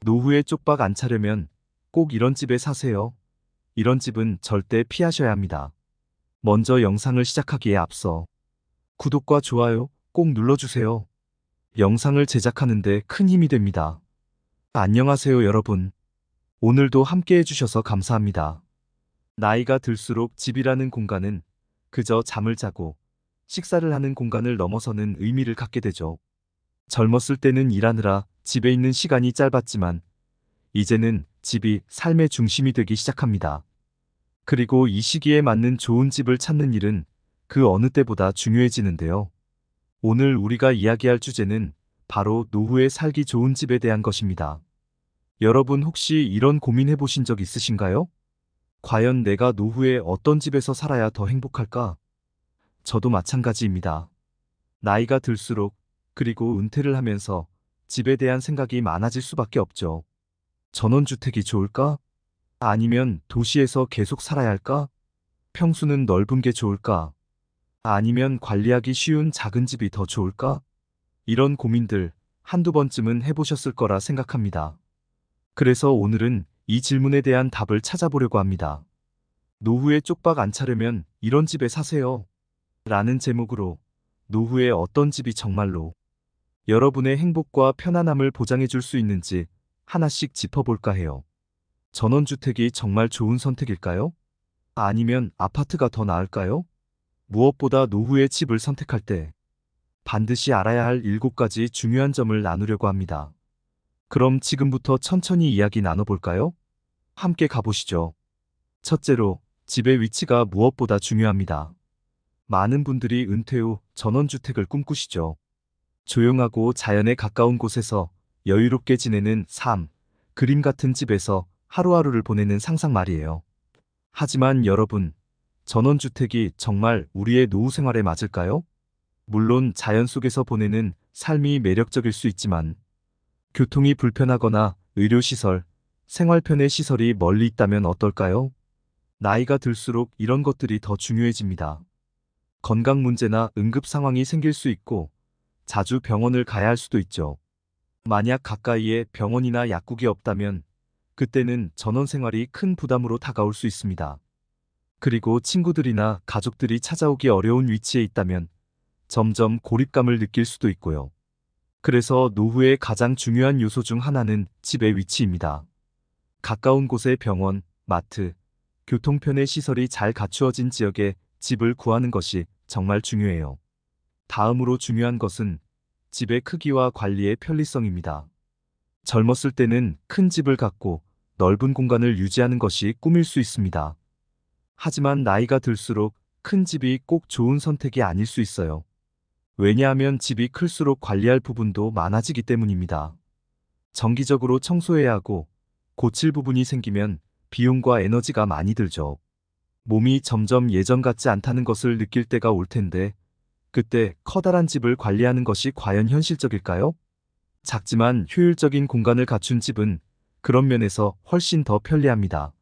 노후에 쪽박 안 차려면 꼭 이런 집에 사세요. 이런 집은 절대 피하셔야 합니다. 먼저 영상을 시작하기에 앞서 구독과 좋아요 꼭 눌러주세요. 영상을 제작하는데 큰 힘이 됩니다. 안녕하세요 여러분. 오늘도 함께 해주셔서 감사합니다. 나이가 들수록 집이라는 공간은 그저 잠을 자고 식사를 하는 공간을 넘어서는 의미를 갖게 되죠. 젊었을 때는 일하느라 집에 있는 시간이 짧았지만 이제는 집이 삶의 중심이 되기 시작합니다. 그리고 이 시기에 맞는 좋은 집을 찾는 일은 그 어느 때보다 중요해지는데요. 오늘 우리가 이야기할 주제는 바로 노후에 살기 좋은 집에 대한 것입니다. 여러분 혹시 이런 고민해 보신 적 있으신가요? 과연 내가 노후에 어떤 집에서 살아야 더 행복할까? 저도 마찬가지입니다. 나이가 들수록 그리고 은퇴를 하면서 집에 대한 생각이 많아질 수밖에 없죠. 전원주택이 좋을까? 아니면 도시에서 계속 살아야 할까? 평수는 넓은 게 좋을까? 아니면 관리하기 쉬운 작은 집이 더 좋을까? 이런 고민들 한두 번쯤은 해보셨을 거라 생각합니다. 그래서 오늘은 이 질문에 대한 답을 찾아보려고 합니다. 노후에 쪽박 안 차려면 이런 집에 사세요. 라는 제목으로 노후에 어떤 집이 정말로 여러분의 행복과 편안함을 보장해 줄 수 있는지 하나씩 짚어볼까 해요. 전원주택이 정말 좋은 선택일까요? 아니면 아파트가 더 나을까요? 무엇보다 노후의 집을 선택할 때 반드시 알아야 할 7가지 중요한 점을 나누려고 합니다. 그럼 지금부터 천천히 이야기 나눠볼까요? 함께 가보시죠. 첫째로, 집의 위치가 무엇보다 중요합니다. 많은 분들이 은퇴 후 전원주택을 꿈꾸시죠. 조용하고 자연에 가까운 곳에서 여유롭게 지내는 삶, 그림 같은 집에서 하루하루를 보내는 상상 말이에요. 하지만 여러분, 전원주택이 정말 우리의 노후 생활에 맞을까요? 물론 자연 속에서 보내는 삶이 매력적일 수 있지만 교통이 불편하거나 의료시설, 생활편의 시설이 멀리 있다면 어떨까요? 나이가 들수록 이런 것들이 더 중요해집니다. 건강 문제나 응급 상황이 생길 수 있고 자주 병원을 가야 할 수도 있죠. 만약 가까이에 병원이나 약국이 없다면 그때는 전원 생활이 큰 부담으로 다가올 수 있습니다. 그리고 친구들이나 가족들이 찾아오기 어려운 위치에 있다면 점점 고립감을 느낄 수도 있고요. 그래서 노후의 가장 중요한 요소 중 하나는 집의 위치입니다. 가까운 곳에 병원, 마트, 교통편의 시설이 잘 갖추어진 지역에 집을 구하는 것이 정말 중요해요. 다음으로 중요한 것은 집의 크기와 관리의 편리성입니다. 젊었을 때는 큰 집을 갖고 넓은 공간을 유지하는 것이 꿈일 수 있습니다. 하지만 나이가 들수록 큰 집이 꼭 좋은 선택이 아닐 수 있어요. 왜냐하면 집이 클수록 관리할 부분도 많아지기 때문입니다. 정기적으로 청소해야 하고 고칠 부분이 생기면 비용과 에너지가 많이 들죠. 몸이 점점 예전 같지 않다는 것을 느낄 때가 올 텐데 그때 커다란 집을 관리하는 것이 과연 현실적일까요? 작지만 효율적인 공간을 갖춘 집은 그런 면에서 훨씬 더 편리합니다.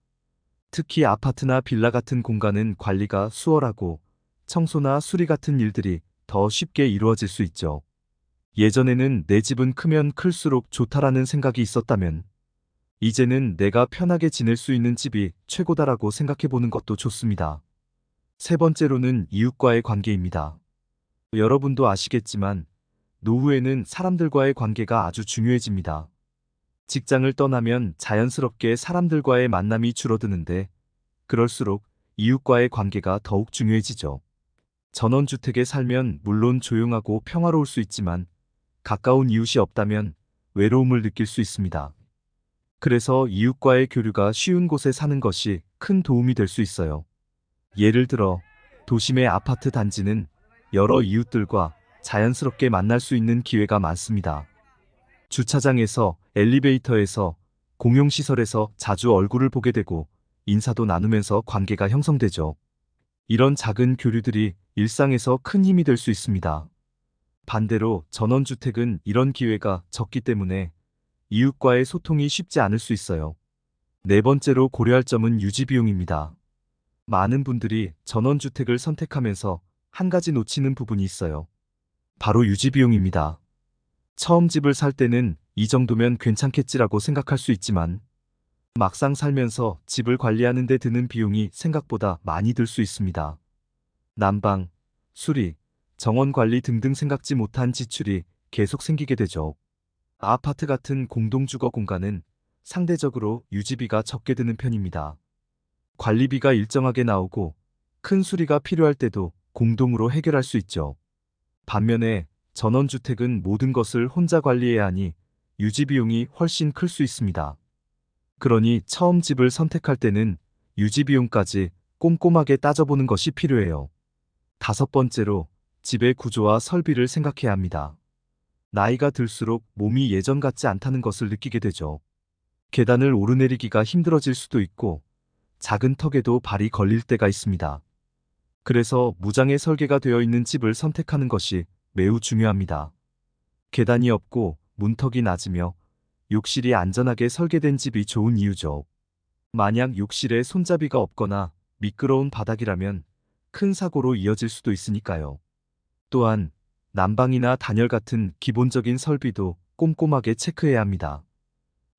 특히 아파트나 빌라 같은 공간은 관리가 수월하고 청소나 수리 같은 일들이 더 쉽게 이루어질 수 있죠. 예전에는 내 집은 크면 클수록 좋다라는 생각이 있었다면 이제는 내가 편하게 지낼 수 있는 집이 최고다라고 생각해 보는 것도 좋습니다. 세 번째로는 이웃과의 관계입니다. 여러분도 아시겠지만 노후에는 사람들과의 관계가 아주 중요해집니다. 직장을 떠나면 자연스럽게 사람들과의 만남이 줄어드는데 그럴수록 이웃과의 관계가 더욱 중요해지죠. 전원주택에 살면 물론 조용하고 평화로울 수 있지만 가까운 이웃이 없다면 외로움을 느낄 수 있습니다. 그래서 이웃과의 교류가 쉬운 곳에 사는 것이 큰 도움이 될 수 있어요. 예를 들어 도심의 아파트 단지는 여러 이웃들과 자연스럽게 만날 수 있는 기회가 많습니다. 주차장에서, 엘리베이터에서, 공용시설에서 자주 얼굴을 보게 되고 인사도 나누면서 관계가 형성되죠. 이런 작은 교류들이 일상에서 큰 힘이 될 수 있습니다. 반대로 전원주택은 이런 기회가 적기 때문에 이웃과의 소통이 쉽지 않을 수 있어요. 네 번째로 고려할 점은 유지비용입니다. 많은 분들이 전원주택을 선택하면서 한 가지 놓치는 부분이 있어요. 바로 유지비용입니다. 처음 집을 살 때는 이 정도면 괜찮겠지라고 생각할 수 있지만 막상 살면서 집을 관리하는 데 드는 비용이 생각보다 많이 들 수 있습니다. 난방, 수리, 정원 관리 등등 생각지 못한 지출이 계속 생기게 되죠. 아파트 같은 공동주거 공간은 상대적으로 유지비가 적게 드는 편입니다. 관리비가 일정하게 나오고 큰 수리가 필요할 때도 공동으로 해결할 수 있죠. 반면에 전원주택은 모든 것을 혼자 관리해야 하니 유지비용이 훨씬 클 수 있습니다. 그러니 처음 집을 선택할 때는 유지비용까지 꼼꼼하게 따져보는 것이 필요해요. 다섯 번째로 집의 구조와 설비를 생각해야 합니다. 나이가 들수록 몸이 예전 같지 않다는 것을 느끼게 되죠. 계단을 오르내리기가 힘들어질 수도 있고 작은 턱에도 발이 걸릴 때가 있습니다. 그래서 무장의 설계가 되어 있는 집을 선택하는 것이 매우 중요합니다. 계단이 없고 문턱이 낮으며 욕실이 안전하게 설계된 집이 좋은 이유죠. 만약 욕실에 손잡이가 없거나 미끄러운 바닥이라면 큰 사고로 이어질 수도 있으니까요. 또한 난방이나 단열 같은 기본적인 설비도 꼼꼼하게 체크해야 합니다.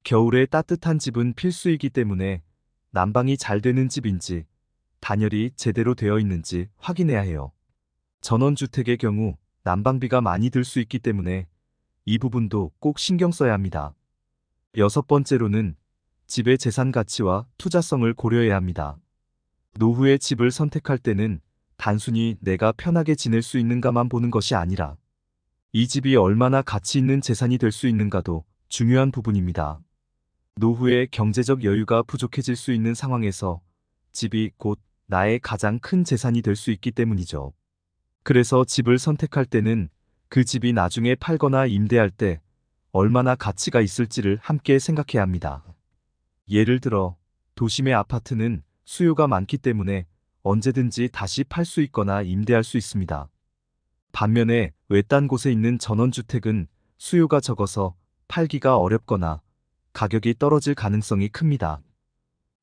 겨울에 따뜻한 집은 필수이기 때문에 난방이 잘 되는 집인지 단열이 제대로 되어 있는지 확인해야 해요. 전원주택의 경우 난방비가 많이 들 수 있기 때문에 이 부분도 꼭 신경 써야 합니다. 여섯 번째로는 집의 재산 가치와 투자성을 고려해야 합니다. 노후에 집을 선택할 때는 단순히 내가 편하게 지낼 수 있는가만 보는 것이 아니라 이 집이 얼마나 가치 있는 재산이 될 수 있는가도 중요한 부분입니다. 노후에 경제적 여유가 부족해질 수 있는 상황에서 집이 곧 나의 가장 큰 재산이 될 수 있기 때문이죠. 그래서 집을 선택할 때는 그 집이 나중에 팔거나 임대할 때 얼마나 가치가 있을지를 함께 생각해야 합니다. 예를 들어 도심의 아파트는 수요가 많기 때문에 언제든지 다시 팔 수 있거나 임대할 수 있습니다. 반면에 외딴 곳에 있는 전원주택은 수요가 적어서 팔기가 어렵거나 가격이 떨어질 가능성이 큽니다.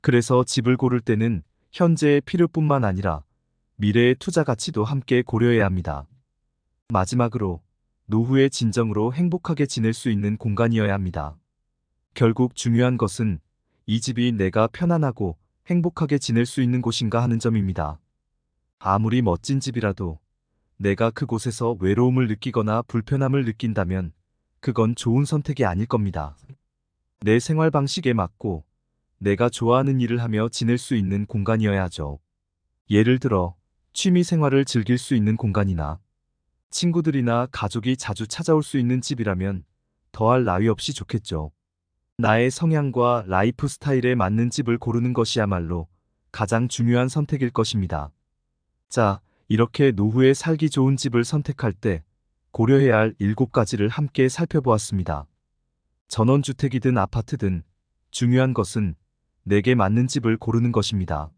그래서 집을 고를 때는 현재의 필요뿐만 아니라 미래의 투자 가치도 함께 고려해야 합니다. 마지막으로 노후에 진정으로 행복하게 지낼 수 있는 공간이어야 합니다. 결국 중요한 것은 이 집이 내가 편안하고 행복하게 지낼 수 있는 곳인가 하는 점입니다. 아무리 멋진 집이라도 내가 그곳에서 외로움을 느끼거나 불편함을 느낀다면 그건 좋은 선택이 아닐 겁니다. 내 생활 방식에 맞고 내가 좋아하는 일을 하며 지낼 수 있는 공간이어야 하죠. 예를 들어 취미 생활을 즐길 수 있는 공간이나 친구들이나 가족이 자주 찾아올 수 있는 집이라면 더할 나위 없이 좋겠죠. 나의 성향과 라이프 스타일에 맞는 집을 고르는 것이야말로 가장 중요한 선택일 것입니다. 자, 이렇게 노후에 살기 좋은 집을 선택할 때 고려해야 할 7가지를 함께 살펴보았습니다. 전원주택이든 아파트든 중요한 것은 내게 맞는 집을 고르는 것입니다.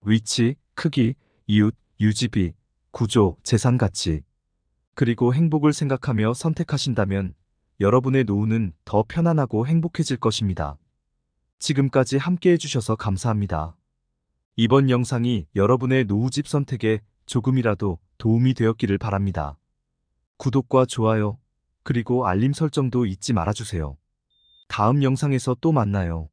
위치, 크기, 이웃, 유지비, 구조, 재산 가치, 그리고 행복을 생각하며 선택하신다면 여러분의 노후는 더 편안하고 행복해질 것입니다. 지금까지 함께 해주셔서 감사합니다. 이번 영상이 여러분의 노후집 선택에 조금이라도 도움이 되었기를 바랍니다. 구독과 좋아요, 그리고 알림 설정도 잊지 말아주세요. 다음 영상에서 또 만나요.